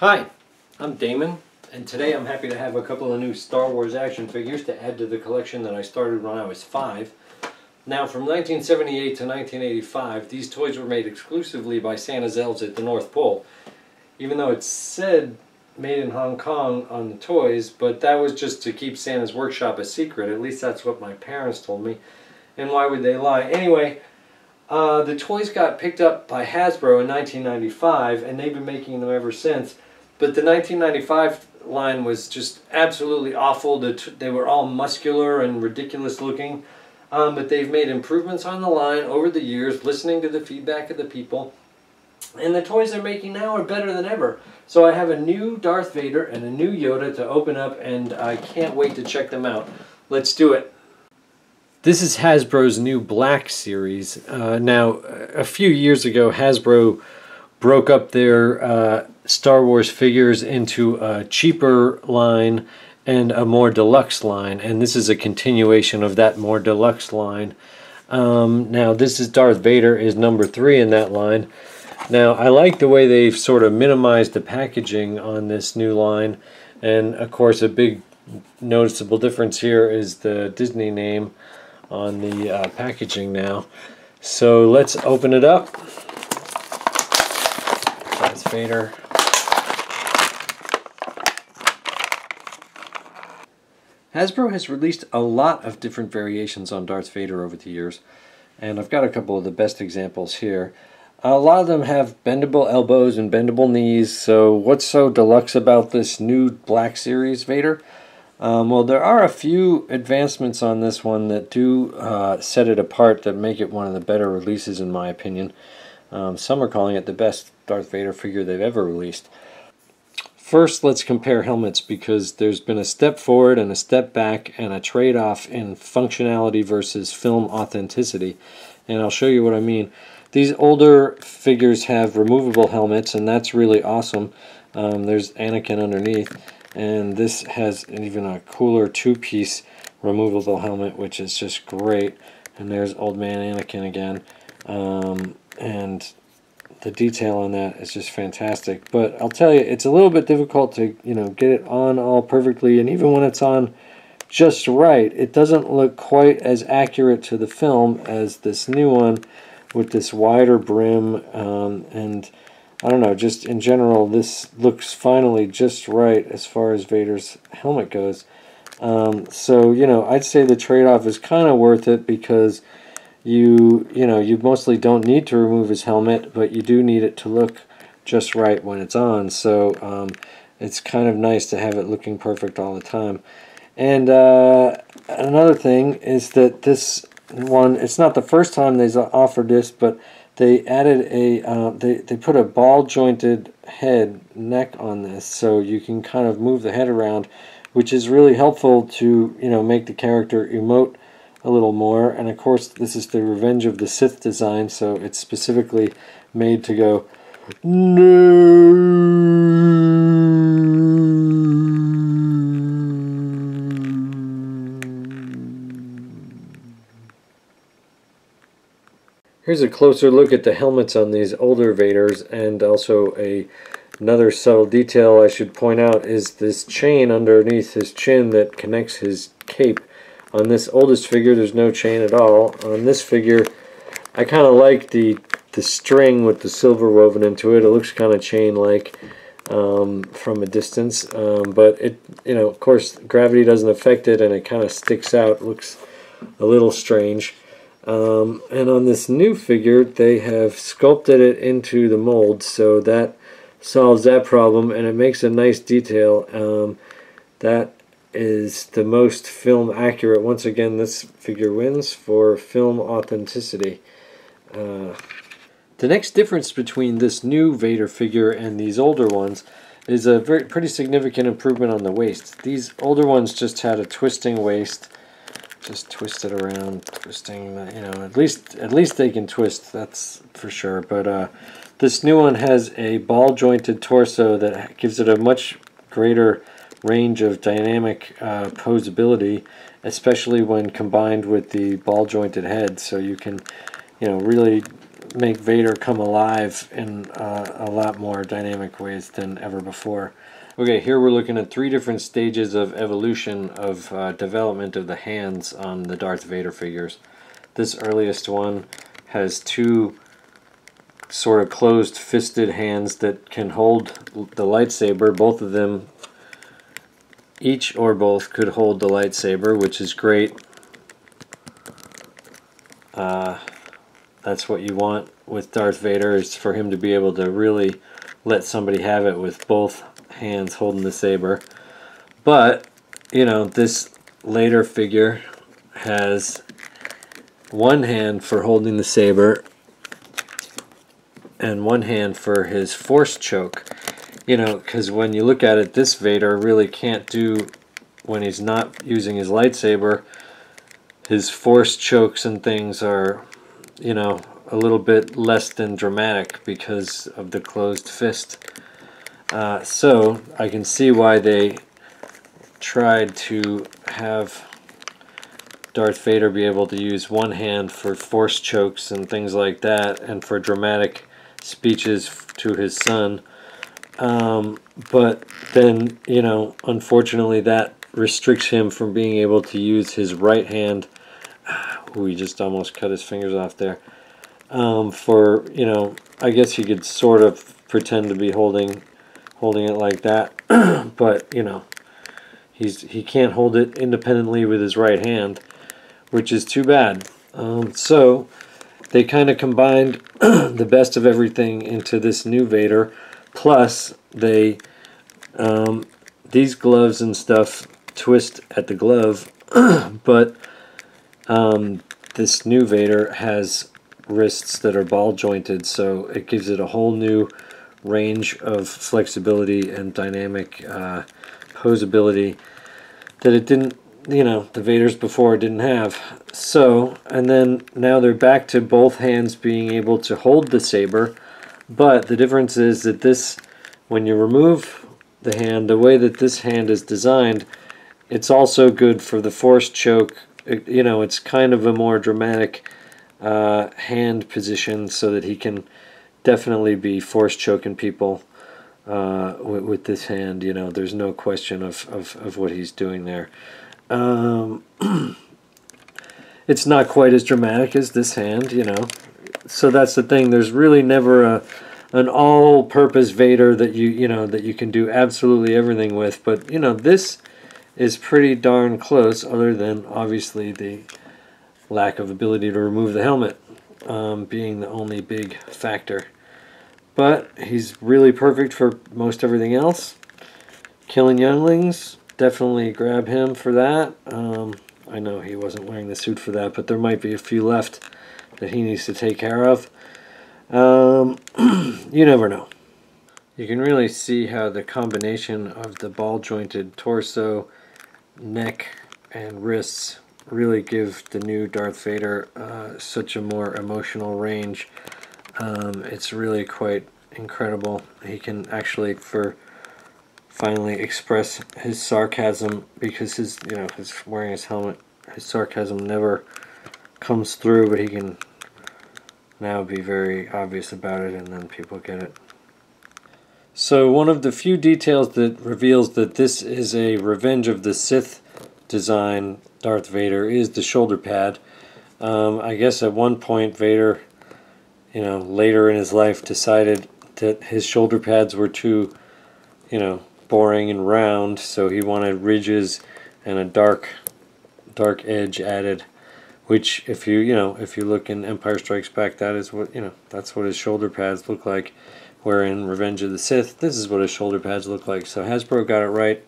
Hi, I'm Damon, and today I'm happy to have a couple of new Star Wars action figures to add to the collection that I started when I was 5. Now, from 1978 to 1985, these toys were made exclusively by Santa's elves at the North Pole. Even though it said made in Hong Kong on the toys, but that was just to keep Santa's workshop a secret. At least that's what my parents told me. And why would they lie? Anyway, the toys got picked up by Hasbro in 1995, and they've been making them ever since. But the 1995 line was just absolutely awful. They were all muscular and ridiculous looking. But they've made improvements on the line over the years, listening to the feedback of the people. And the toys they're making now are better than ever. So I have a new Darth Vader and a new Yoda to open up, and I can't wait to check them out. Let's do it. This is Hasbro's new Black series. Now, a few years ago, Hasbro broke up their Star Wars figures into a cheaper line and a more deluxe line, and this is a continuation of that more deluxe line. Now, this is Darth Vader, is number 3 in that line. Now, I like the way they've sort of minimized the packaging on this new line, and of course a big noticeable difference here is the Disney name on the packaging now. So let's open it up. Darth Vader. Hasbro has released a lot of different variations on Darth Vader over the years, and I've got a couple of the best examples here. A lot of them have bendable elbows and bendable knees, so what's so deluxe about this new Black Series Vader? Well, there are a few advancements on this one that do set it apart, that make it one of the better releases in my opinion. Some are calling it the best Darth Vader figure they've ever released. First, let's compare helmets, because there's been a step forward and a step back and a trade-off in functionality versus film authenticity, and I'll show you what I mean. These older figures have removable helmets, and that's really awesome. There's Anakin underneath, and this has even a cooler 2-piece removable helmet, which is just great. And there's Old Man Anakin again, and the detail on that is just fantastic. But I'll tell you, it's a little bit difficult to get it on all perfectly, and even when it's on just right, it doesn't look quite as accurate to the film as this new one with this wider brim, and I don't know, just in general, this looks finally just right as far as Vader's helmet goes. So, I'd say the trade-off is kind of worth it, because you mostly don't need to remove his helmet, but you do need it to look just right when it's on. So it's kind of nice to have it looking perfect all the time. And another thing is that this one, it's not the first time they've offered this, but they added they put a ball jointed neck on this, so you can kind of move the head around, which is really helpful to make the character emote a little more. And of course, this is the Revenge of the Sith design, so it's specifically made to go no. Here's a closer look at the helmets on these older Vaders, and also another subtle detail I should point out is this chain underneath his chin that connects his cape. On this oldest figure, there's no chain at all. On this figure, I kind of like the string with the silver woven into it. It looks kind of chain-like from a distance, but it, of course, gravity doesn't affect it, and it kind of sticks out. It looks a little strange. And on this new figure, they have sculpted it into the mold, so that solves that problem, and it makes a nice detail. That is the most film accurate. Once again, this figure wins for film authenticity. The next difference between this new Vader figure and these older ones is a pretty significant improvement on the waist. These older ones just had a twisting waist. Just twist it around, twisting, at least they can twist, that's for sure. But this new one has a ball jointed torso that gives it a much greater range of dynamic posability, especially when combined with the ball jointed head. So you can really make Vader come alive in a lot more dynamic ways than ever before. Okay, here we're looking at 3 different stages of evolution of development of the hands on the Darth Vader figures. This earliest one has 2 sort of closed-fisted hands that can hold the lightsaber. Both of them, each or both, could hold the lightsaber, which is great. That's what you want with Darth Vader, is for him to be able to really let somebody have it with both hands holding the saber. But, you know, this later figure has one hand for holding the saber and one hand for his force choke. You know, because when you look at it, this Vader really can't do, when he's not using his lightsaber, his force chokes and things are, you know, a little bit less than dramatic because of the closed fist. So I can see why they tried to have Darth Vader be able to use one hand for force chokes and things like that, and for dramatic speeches to his son. But then, you know, unfortunately that restricts him from being able to use his right hand. Ooh, he just almost cut his fingers off there. For, you know, I guess he could sort of pretend to be holding it like that, but, you know, he can't hold it independently with his right hand, which is too bad. So they kind of combined the best of everything into this new Vader. Plus, they these gloves and stuff twist at the glove, but this new Vader has wrists that are ball jointed, so it gives it a whole new range of flexibility and dynamic posability that it didn't, you know, the Vaders before didn't have. So, and then now they're back to both hands being able to hold the saber, but the difference is that this, when you remove the hand, the way that this hand is designed, it's also good for the force choke. You know, it's kind of a more dramatic hand position, so that he can definitely be force choking people with this hand. You know, there's no question of what he's doing there. It's not quite as dramatic as this hand, you know. So that's the thing. There's really never an all-purpose Vader that you know, that you can do absolutely everything with. But, you know, this is pretty darn close, other than obviously the lack of ability to remove the helmet being the only big factor. But he's really perfect for most everything else. Killing younglings, definitely grab him for that. I know he wasn't wearing the suit for that, but there might be a few left that he needs to take care of. You never know. You can really see how the combination of the ball-jointed torso, neck, and wrists really give the new Darth Vader such a more emotional range. It's really quite incredible. He can actually, finally express his sarcasm, because his wearing his helmet, his sarcasm never comes through, but he can now be very obvious about it, and then people get it. So one of the few details that reveals that this is a Revenge of the Sith design Darth Vader is the shoulder pad. I guess at one point Vader, you know, later in his life, decided that his shoulder pads were too, you know, boring and round, so he wanted ridges and a dark edge added, which if you look in Empire Strikes Back, that is what, you know, that's what his shoulder pads look like. Where in Revenge of the Sith, this is what his shoulder pads look like. So Hasbro got it right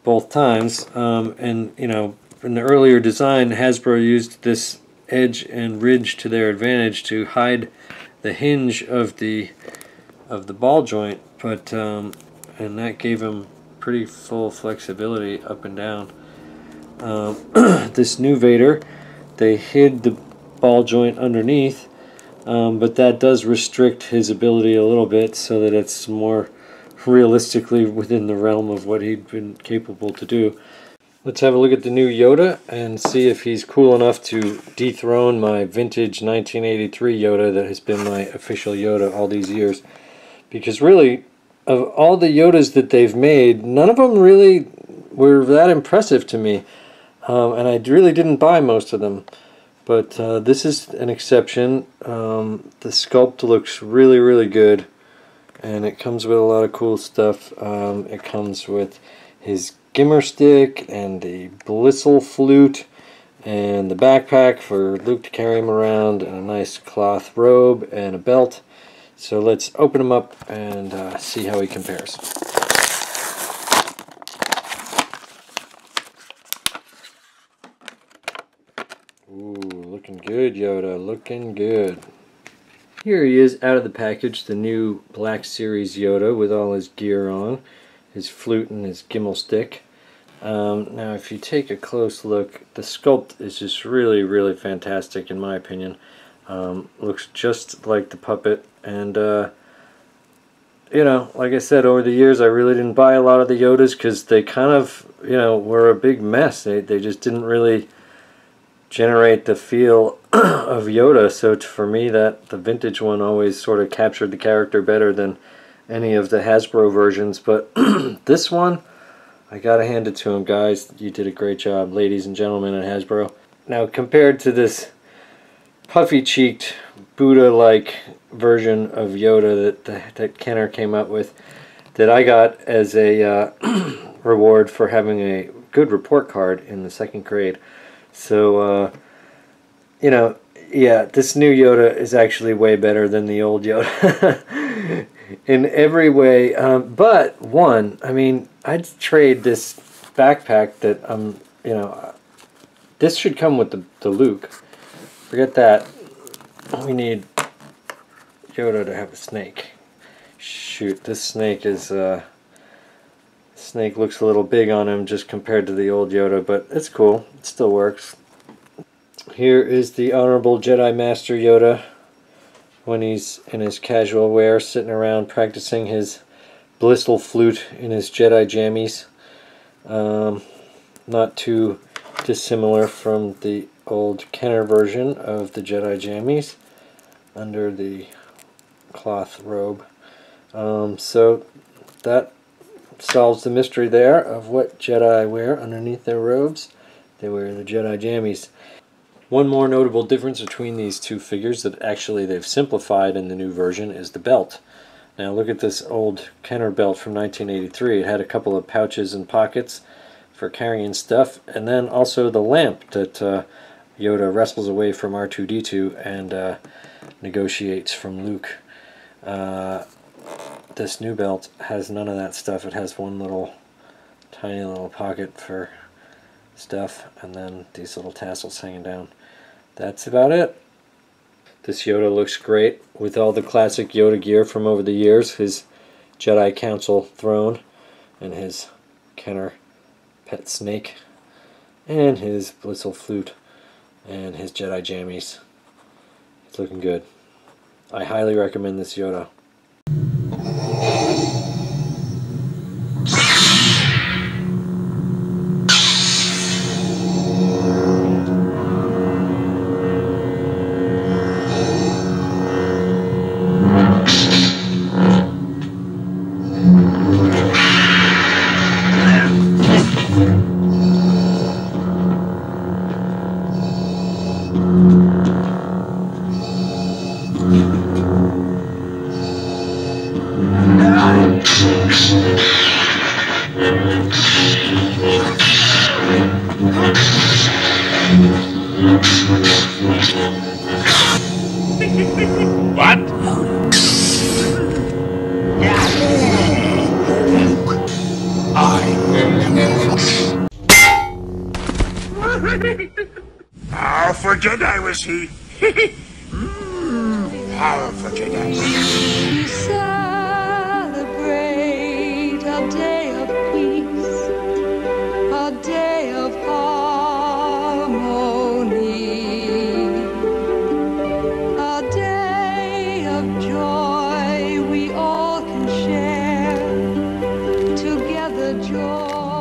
both times. And, you know, in the earlier design, Hasbro used this edge and ridge to their advantage to hide the hinge of the ball joint, but and that gave him pretty full flexibility up and down. This new Vader, they hid the ball joint underneath, but that does restrict his ability a little bit, so that it's more realistically within the realm of what he'd been capable to do. Let's have a look at the new Yoda and see if he's cool enough to dethrone my vintage 1983 Yoda that has been my official Yoda all these years. Because really, of all the Yodas that they've made, none of them really were that impressive to me. And I really didn't buy most of them. But this is an exception. The sculpt looks really, really good. And it comes with a lot of cool stuff. It comes with his gimmer stick and the blistle flute and the backpack for Luke to carry him around, and a nice cloth robe and a belt. So let's open him up and see how he compares. Ooh, looking good, Yoda, looking good. Here he is out of the package, the new Black Series Yoda with all his gear on, his flute and his gimbal stick. Now if you take a close look, the sculpt is just really, really fantastic in my opinion. Looks just like the puppet, and you know, like I said, over the years I really didn't buy a lot of the Yodas because they kind of, you know, were a big mess. They just didn't really generate the feel of Yoda, so for me that the vintage one always sort of captured the character better than any of the Hasbro versions. But this one, I gotta hand it to him, guys. You did a great job, ladies and gentlemen at Hasbro. Now compared to this puffy-cheeked Buddha-like version of Yoda that Kenner came up with, that I got as a reward for having a good report card in the 2nd grade. So, you know, yeah, this new Yoda is actually way better than the old Yoda in every way. But one, I mean, I'd trade this backpack that you know, this should come with the Luke. Forget that. We need Yoda to have a snake. Shoot, this snake is snake looks a little big on him just compared to the old Yoda, but it's cool. It still works. Here is the Honorable Jedi Master Yoda when he's in his casual wear, sitting around practicing his blistle flute in his Jedi jammies. Not too dissimilar from the old Kenner version of the Jedi jammies under the cloth robe. So that solves the mystery there of what Jedi wear underneath their robes. They wear the Jedi jammies. One more notable difference between these two figures that actually they've simplified in the new version is the belt. Now look at this old Kenner belt from 1983. It had a couple of pouches and pockets for carrying stuff, and then also the lamp that Yoda wrestles away from R2-D2 and negotiates from Luke. This new belt has none of that stuff. It has one little tiny little pocket for stuff, and then these little tassels hanging down. That's about it. This Yoda looks great with all the classic Yoda gear from over the years. His Jedi Council throne and his Kenner pet snake and his blistle flute and his Jedi jammies. It's looking good. I highly recommend this Yoda. What? Powerful Jedi was he. Powerful Jedi. We celebrate a day of peace, a day of harmony, a day of joy we all can share, together joyous.